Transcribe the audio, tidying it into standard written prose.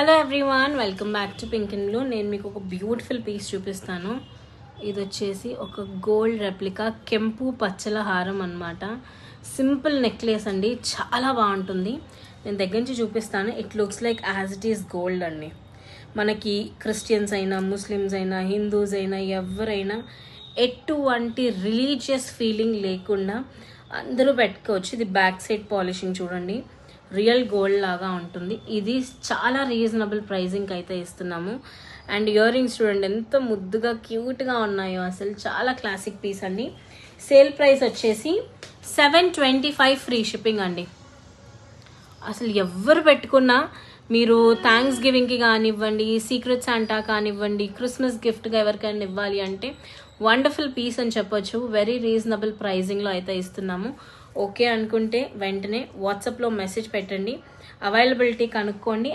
Hello everyone, welcome back to pink and blue. నేను మీకు ఒక బ్యూటిఫుల్ పీస్ చూపిస్తాను. ఇది వచ్చేసి ఒక గోల్డ్ రెప్లికా కెంపు పచ్చల హారం అనమాట. సింపుల్ నెక్లెస్ అండి, చాలా బాగుంటుంది. నేను దగ్గర నుంచి చూపిస్తాను. It looks like as it is gold అండి. మనకి క్రిస్టియన్స్ అయినా, ముస్లిమ్స్ అయినా, హిందూస్ అయినా, ఎవరైనా ఎటువంటి రిలీజియస్ ఫీలింగ్ లేకుండా అందరూ పెట్టుకోవచ్చు. ఇది బ్యాక్ సైడ్ పాలిషింగ్ చూడండి, రియల్ గోల్డ్ లాగా ఉంటుంది. ఇది చాలా రీజనబుల్ ప్రైజింగ్కి అయితే ఇస్తున్నాము. అండ్ ఇయర్ రింగ్స్ చూడండి ఎంత ముద్దుగా క్యూట్గా ఉన్నాయో, అసలు చాలా క్లాసిక్ పీస్ అండి. సేల్ ప్రైస్ వచ్చేసి $725 ఫ్రీ షిప్పింగ్ అండి. అసలు ఎవరు పెట్టుకున్నా, మీరు థ్యాంక్స్ గివింగ్కి కానివ్వండి, సీక్రెట్ శాంటా కానివ్వండి, క్రిస్మస్ గిఫ్ట్గా ఎవరికైనా ఇవ్వాలి అంటే వండర్ఫుల్ పీస్ అని చెప్పొచ్చు. వెరీ రీజనబుల్ ప్రైజింగ్లో అయితే ఇస్తున్నాము. ఓకే అనుకుంటే వెంటనే వాట్సాప్లో మెసేజ్ పెట్టండి, అవైలబిలిటీ కనుక్కోండి.